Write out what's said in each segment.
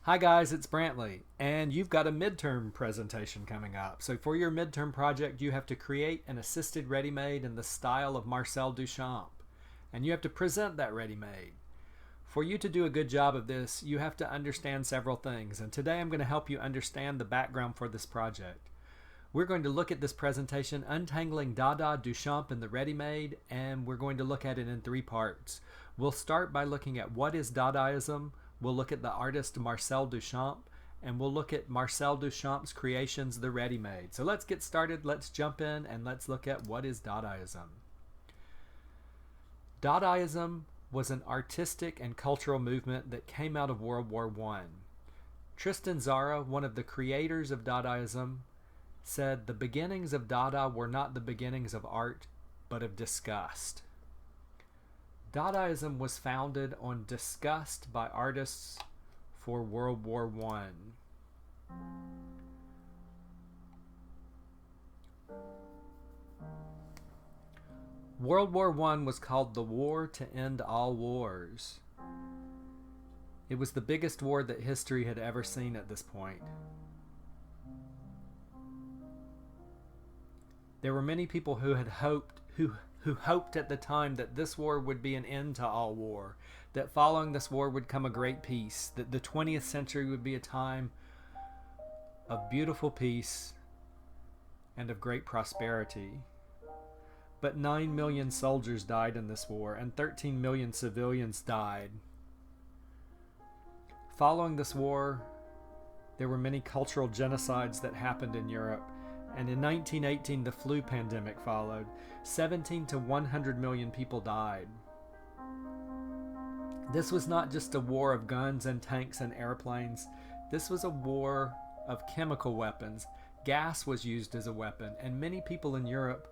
Hi guys, it's Brantley, and you've got a midterm presentation coming up. So for your midterm project, you have to create an assisted ready-made in the style of Marcel Duchamp, and you have to present that ready-made. For you to do a good job of this, you have to understand several things, and today I'm going to help you understand the background for this project. We're going to look at this presentation, Untangling Dada, Duchamp, and the Ready-Made, and we're going to look at it in three parts. We'll start by looking at what is Dadaism. We'll look at the artist Marcel Duchamp, and we'll look at Marcel Duchamp's creations, the Ready-Made. So let's get started, let's jump in, and let's look at what is Dadaism. Dadaism was an artistic and cultural movement that came out of World War I. Tristan Tzara, one of the creators of Dadaism, said the beginnings of Dada were not the beginnings of art, but of disgust. Dadaism was founded on disgust by artists for World War I. World War I was called the War to End All Wars. It was the biggest war that history had ever seen at this point. There were many people who had hoped at the time that this war would be an end to all war, that following this war would come a great peace, that the 20th century would be a time of beautiful peace and of great prosperity. But 9 million soldiers died in this war, and 13 million civilians died. Following this war, there were many cultural genocides that happened in Europe. And in 1918, the flu pandemic followed. 17 to 100 million people died. This was not just a war of guns and tanks and airplanes. This was a war of chemical weapons. Gas was used as a weapon, and many people in Europe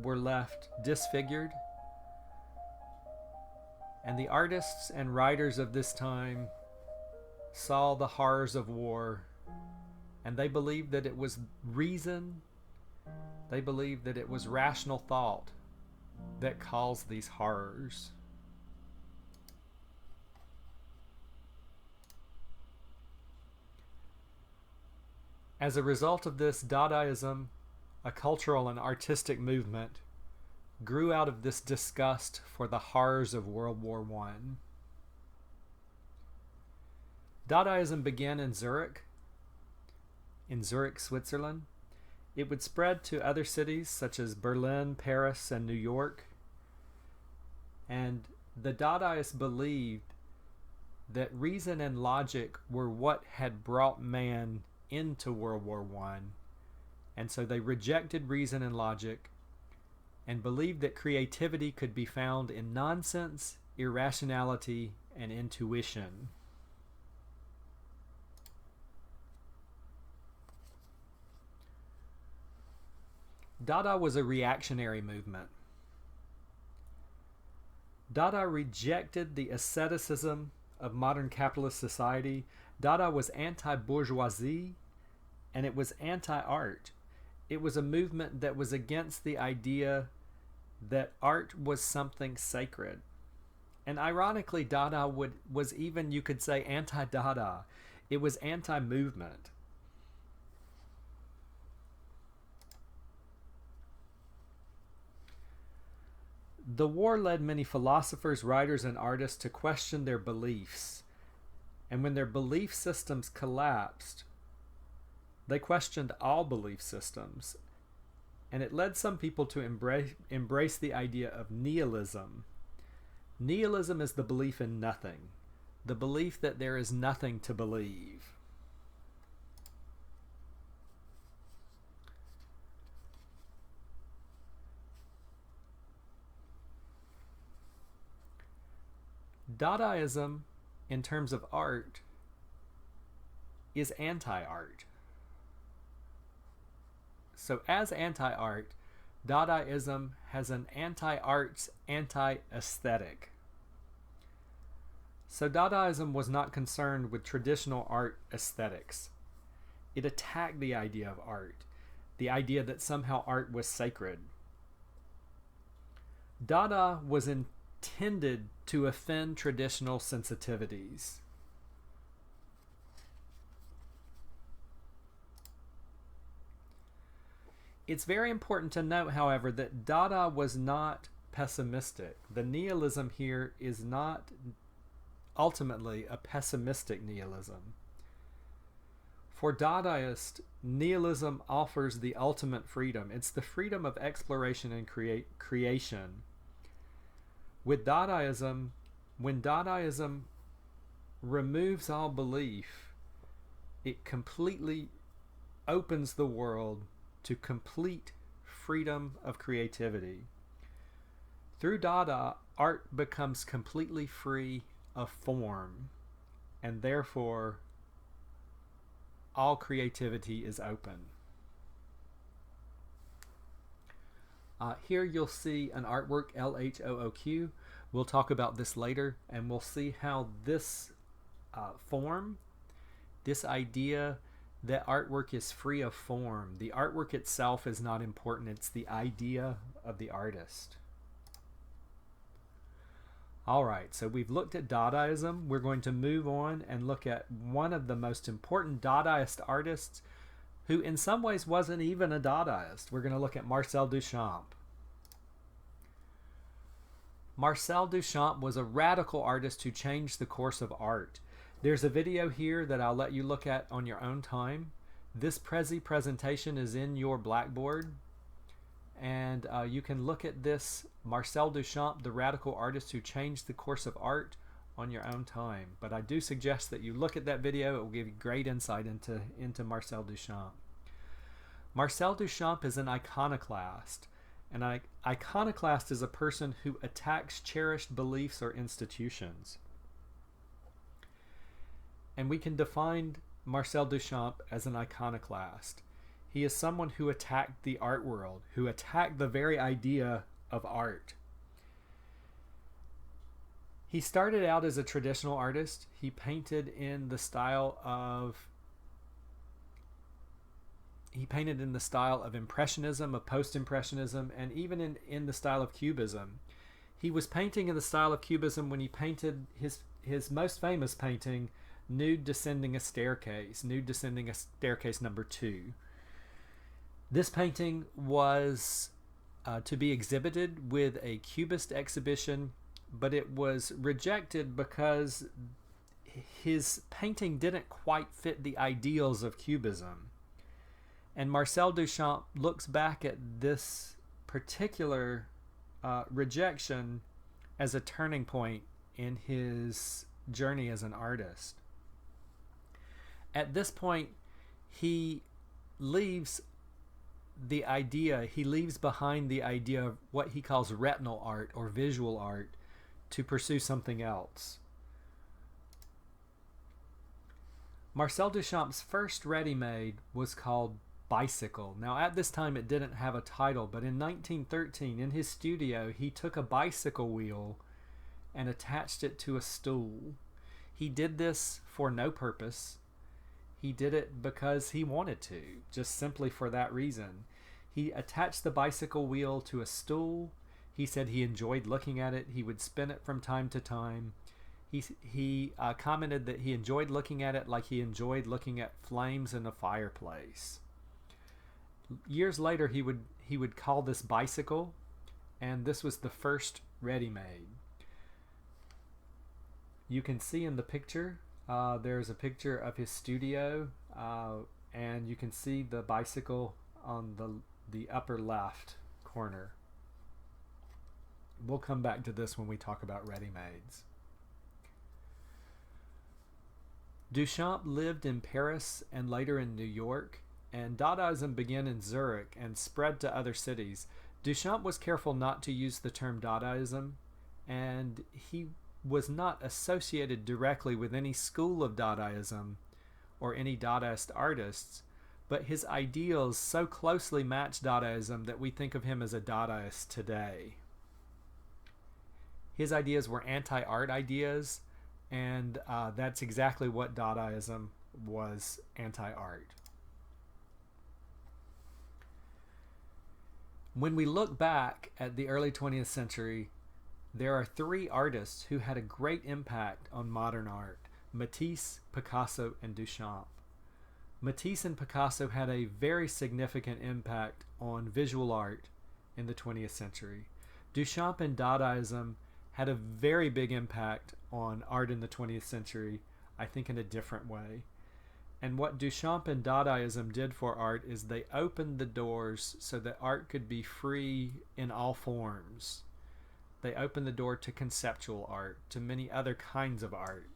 were left disfigured. And the artists and writers of this time saw the horrors of war, and they believed that it was reason, they believed that it was rational thought that caused these horrors. As a result of this, Dadaism, a cultural and artistic movement, grew out of this disgust for the horrors of World War I. Dadaism began in Zurich, Switzerland. It would spread to other cities such as Berlin, Paris, and New York. And the Dadaists believed that reason and logic were what had brought man into World War I. And so they rejected reason and logic and believed that creativity could be found in nonsense, irrationality, and intuition. Dada was a reactionary movement. Dada rejected the asceticism of modern capitalist society. Dada was anti-bourgeoisie, and it was anti-art. It was a movement that was against the idea that art was something sacred. And ironically, Dada was even, you could say, anti-Dada. It was anti-movement. The war led many philosophers, writers, and artists to question their beliefs. And when their belief systems collapsed, they questioned all belief systems. And it led some people to embrace the idea of nihilism. Nihilism is the belief in nothing, the belief that there is nothing to believe. Dadaism, in terms of art, is anti-art. So as anti-art, Dadaism has an anti-arts, anti-aesthetic. So Dadaism was not concerned with traditional art aesthetics. It attacked the idea of art, the idea that somehow art was sacred. Dada was intended to offend traditional sensitivities. It's very important to note, however, that Dada was not pessimistic. The nihilism here is not ultimately a pessimistic nihilism. For Dadaists, nihilism offers the ultimate freedom. It's the freedom of exploration and creation. With Dadaism, when Dadaism removes all belief, it completely opens the world to complete freedom of creativity. Through Dada, art becomes completely free of form, and therefore all creativity is open. Here you'll see an artwork, LHOOQ. We'll talk about this later, and we'll see how this form, this idea that artwork is free of form. The artwork itself is not important. It's the idea of the artist. All right, so we've looked at Dadaism. We're going to move on and look at one of the most important Dadaist artists who in some ways wasn't even a Dadaist. We're going to look at Marcel Duchamp. Marcel Duchamp was a radical artist who changed the course of art. There's a video here that I'll let you look at on your own time. This presentation is in your Blackboard, and you can look at this Marcel Duchamp, the radical artist who changed the course of art, on your own time. But I do suggest that you look at that video. It will give you great insight into Marcel Duchamp. Marcel Duchamp is an iconoclast. An iconoclast is a person who attacks cherished beliefs or institutions. And we can define Marcel Duchamp as an iconoclast. He is someone who attacked the art world, who attacked the very idea of art. He started out as a traditional artist. He painted in the style of Impressionism, of Post-Impressionism, and even in the style of Cubism. He was painting in the style of Cubism when he painted his most famous painting, Nude Descending a Staircase number 2. This painting was to be exhibited with a Cubist exhibition, but it was rejected because his painting didn't quite fit the ideals of Cubism. And Marcel Duchamp looks back at this particular rejection as a turning point in his journey as an artist. At this point, he leaves behind the idea of what he calls retinal art or visual art to pursue something else. Marcel Duchamp's first Readymade was called Bicycle. Now at this time it didn't have a title, but in 1913 in his studio he took a bicycle wheel and attached it to a stool. He did this for no purpose. He did it because he wanted to, just simply for that reason. He attached the bicycle wheel to a stool. He said he enjoyed looking at it. He would spin it from time to time. He commented that he enjoyed looking at it like he enjoyed looking at flames in a fireplace. Years later, he would call this Bicycle, and this was the first Readymade. You can see in the picture, there's a picture of his studio, and you can see the bicycle on the upper left corner. We'll come back to this when we talk about Readymades. Duchamp lived in Paris and later in New York, and Dadaism began in Zurich and spread to other cities. Duchamp was careful not to use the term Dadaism, and he was not associated directly with any school of Dadaism or any Dadaist artists, but his ideals so closely matched Dadaism that we think of him as a Dadaist today. His ideas were anti-art ideas, and that's exactly what Dadaism was, anti-art. When we look back at the early 20th century, there are three artists who had a great impact on modern art: Matisse, Picasso, and Duchamp. Matisse and Picasso had a very significant impact on visual art in the 20th century. Duchamp and Dadaism had a very big impact on art in the 20th century, I think in a different way. And what Duchamp and Dadaism did for art is they opened the doors so that art could be free in all forms. They opened the door to conceptual art, to many other kinds of art.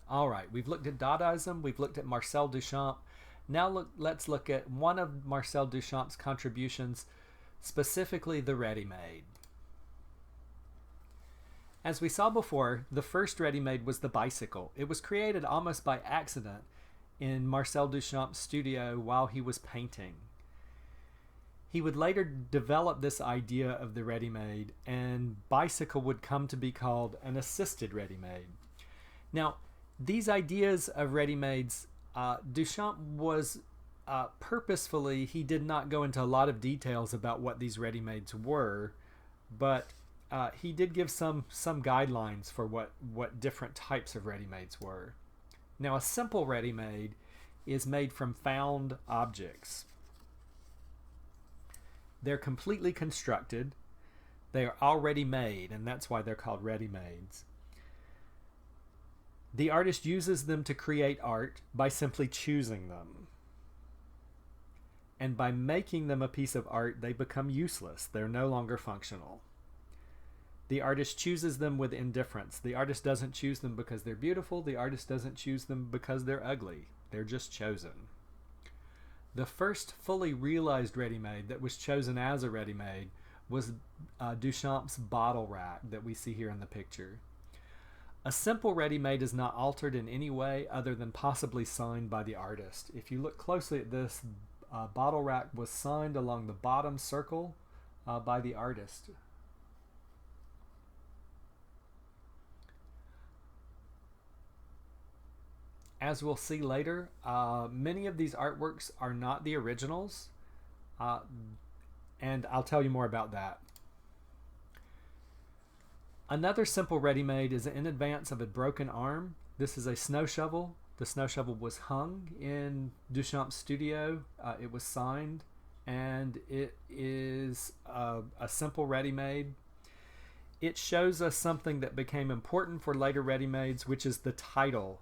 All right, we've looked at Dadaism, we've looked at Marcel Duchamp. Now let's look at one of Marcel Duchamp's contributions, specifically the Readymade. As we saw before, the first Readymade was the bicycle. It was created almost by accident in Marcel Duchamp's studio while he was painting. He would later develop this idea of the Readymade, and bicycle would come to be called an assisted Readymade. Now, these ideas of Readymades, Duchamp was purposefully, he did not go into a lot of details about what these Readymades were, but he did give some guidelines for what different types of Readymades were. Now, a simple Readymade is made from found objects. They're completely constructed. They are already made, and that's why they're called Readymades. The artist uses them to create art by simply choosing them. And by making them a piece of art, they become useless. They're no longer functional. The artist chooses them with indifference. The artist doesn't choose them because they're beautiful. The artist doesn't choose them because they're ugly. They're just chosen. The first fully realized Readymade that was chosen as a Readymade was Duchamp's bottle rack that we see here in the picture. A simple Readymade is not altered in any way other than possibly signed by the artist. If you look closely at this, bottle rack was signed along the bottom circle by the artist. As we'll see later, many of these artworks are not the originals, and I'll tell you more about that. Another simple Readymade is in advance of a broken arm. This is a snow shovel. The snow shovel was hung in Duchamp's studio. It was signed, and it is a simple Readymade. It shows us something that became important for later Readymades, which is the title.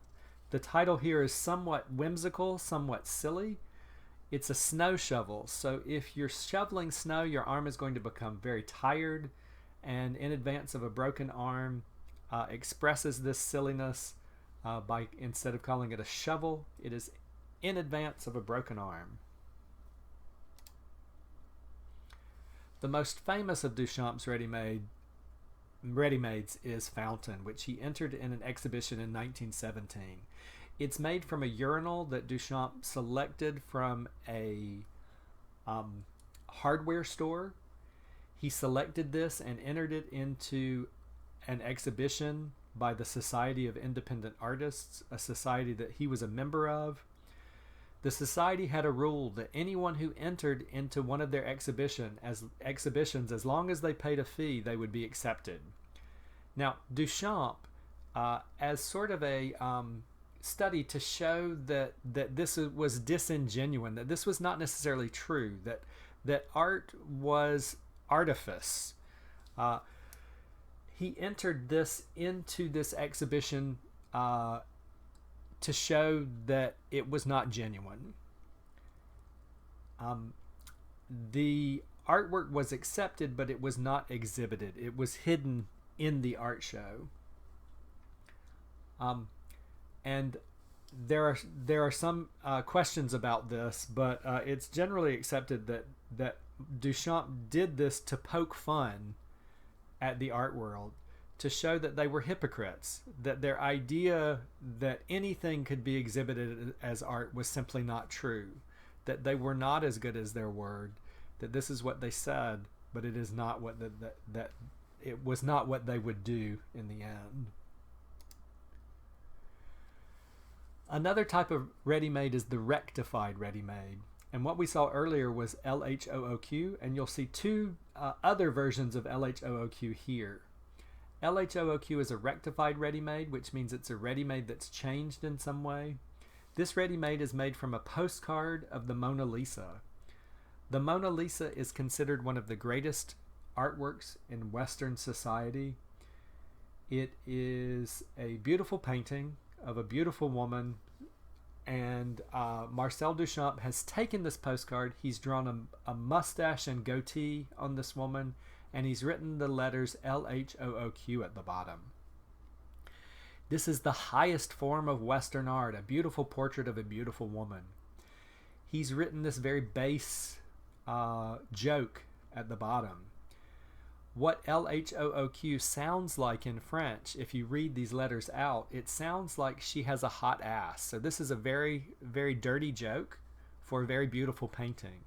The title here is somewhat whimsical, somewhat silly. It's a snow shovel, so if you're shoveling snow, your arm is going to become very tired, and in advance of a broken arm expresses this silliness by, instead of calling it a shovel, it is in advance of a broken arm. The most famous of Duchamp's Readymades is Fountain, which he entered in an exhibition in 1917. It's made from a urinal that Duchamp selected from a hardware store. He selected this and entered it into an exhibition by the Society of Independent Artists, a society that he was a member of. The society had a rule that anyone who entered into one of their exhibitions, as long as they paid a fee, they would be accepted. Now, Duchamp, as sort of a study to show that this was disingenuous, that this was not necessarily true, that art was artifice. He entered this into this exhibition to show that it was not genuine. The artwork was accepted, but it was not exhibited. It was hidden in the art show. And there are some questions about this, but it's generally accepted that Duchamp did this to poke fun at the art world, to show that they were hypocrites, that their idea that anything could be exhibited as art was simply not true, that they were not as good as their word, that this is what they said, but it is not what that it was not what they would do in the end. Another type of Readymade is the rectified Readymade. And what we saw earlier was LHOOQ, and you'll see two other versions of LHOOQ here. LHOOQ is a rectified ready-made, which means it's a ready-made that's changed in some way. This ready-made is made from a postcard of the Mona Lisa. The Mona Lisa is considered one of the greatest artworks in Western society. It is a beautiful painting of a beautiful woman, and Marcel Duchamp has taken this postcard. He's drawn a mustache and goatee on this woman, and he's written the letters LHOOQ at the bottom. This is the highest form of Western art, a beautiful portrait of a beautiful woman. He's written this very base joke at the bottom. What LHOOQ sounds like in French, if you read these letters out, it sounds like she has a hot ass. So this is a very, very dirty joke for a very beautiful painting.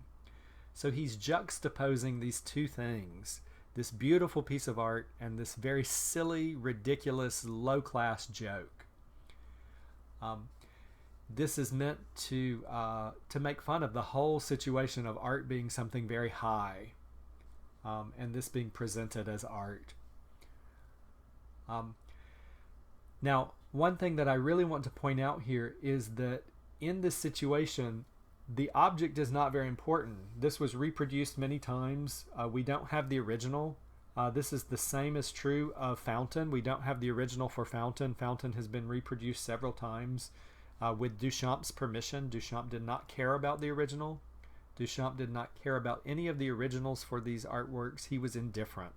So he's juxtaposing these two things, this beautiful piece of art and this very silly, ridiculous, low-class joke. This is meant to make fun of the whole situation of art being something very high, and this being presented as art. Now, one thing that I really want to point out here is that in this situation, the object is not very important. This was reproduced many times. We don't have the original. This is the same as true of Fountain. We don't have the original for Fountain. Fountain has been reproduced several times with Duchamp's permission. Duchamp did not care about the original. Duchamp did not care about any of the originals for these artworks. He was indifferent.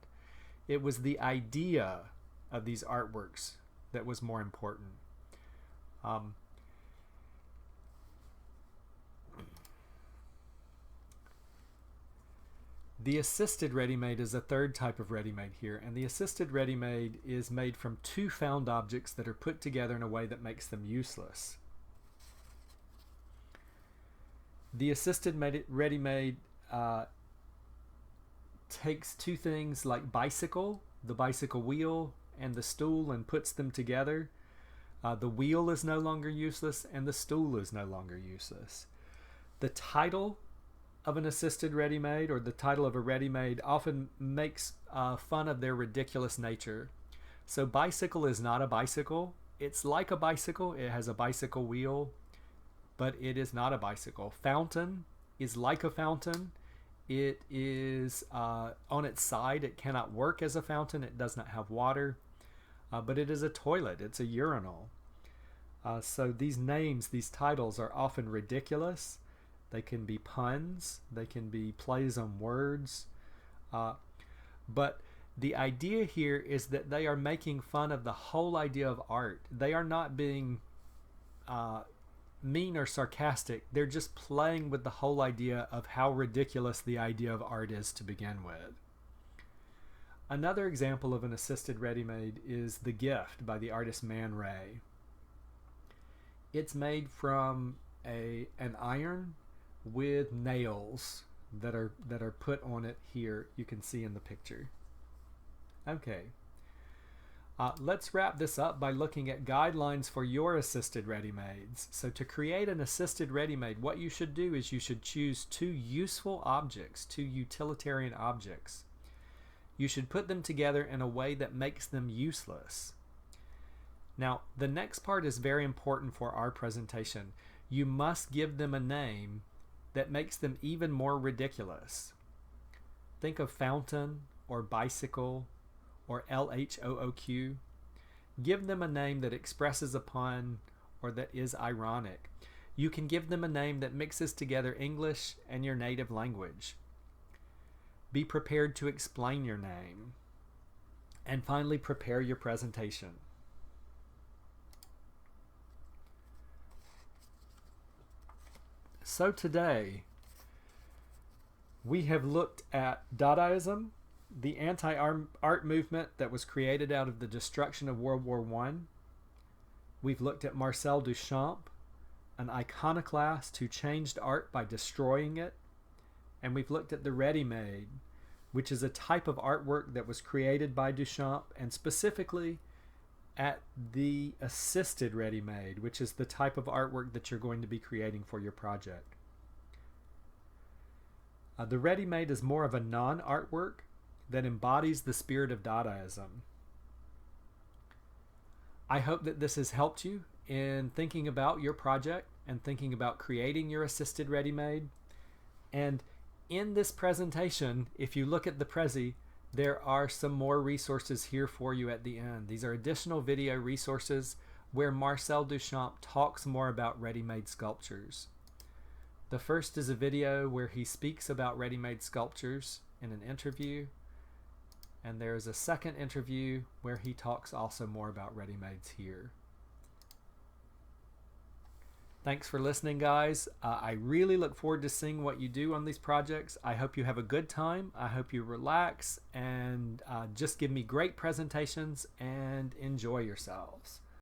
It was the idea of these artworks that was more important. The assisted ready-made is a third type of ready-made here, and the assisted ready-made is made from two found objects that are put together in a way that makes them useless. The assisted ready-made takes two things like bicycle, the bicycle wheel, and the stool, and puts them together. The wheel is no longer useless, and the stool is no longer useless. The title of an assisted ready-made, or the title of a ready-made, often makes fun of their ridiculous nature. So bicycle is not a bicycle. It's like a bicycle. It has a bicycle wheel, but it is not a bicycle. Fountain is like a fountain. It is on its side. It cannot work as a fountain. It does not have water, but it is a toilet. It's a urinal. So these names, these titles are often ridiculous. They can be puns, they can be plays on words, but the idea here is that they are making fun of the whole idea of art. They are not being mean or sarcastic. They're just playing with the whole idea of how ridiculous the idea of art is to begin with. Another example of an assisted ready-made is The Gift by the artist Man Ray. It's made from an iron with nails that are put on it here. You can see in the picture. Okay, let's wrap this up by looking at guidelines for your assisted ready-mades. So to create an assisted ready-made, what you should do is you should choose two useful objects, two utilitarian objects. You should put them together in a way that makes them useless. Now, the next part is very important for our presentation. You must give them a name that makes them even more ridiculous. Think of fountain or bicycle or LHOOQ. Give them a name that expresses a pun or that is ironic. You can give them a name that mixes together English and your native language. Be prepared to explain your name. And finally, prepare your presentation. So today, we have looked at Dadaism, the anti-art movement that was created out of the destruction of World War I. We've looked at Marcel Duchamp, an iconoclast who changed art by destroying it. And we've looked at the ready-made, which is a type of artwork that was created by Duchamp, and specifically at the assisted ready-made, which is the type of artwork that you're going to be creating for your project. The ready-made is more of a non-artwork that embodies the spirit of Dadaism. I hope that this has helped you in thinking about your project and thinking about creating your assisted ready-made. And in this presentation, if you look at the Prezi, there are some more resources here for you at the end. These are additional video resources where Marcel Duchamp talks more about ready-made sculptures. The first is a video where he speaks about ready-made sculptures in an interview, and there is a second interview where he talks also more about ready-mades here. Thanks for listening, guys. I really look forward to seeing what you do on these projects. I hope you have a good time. I hope you relax and just give me great presentations and enjoy yourselves.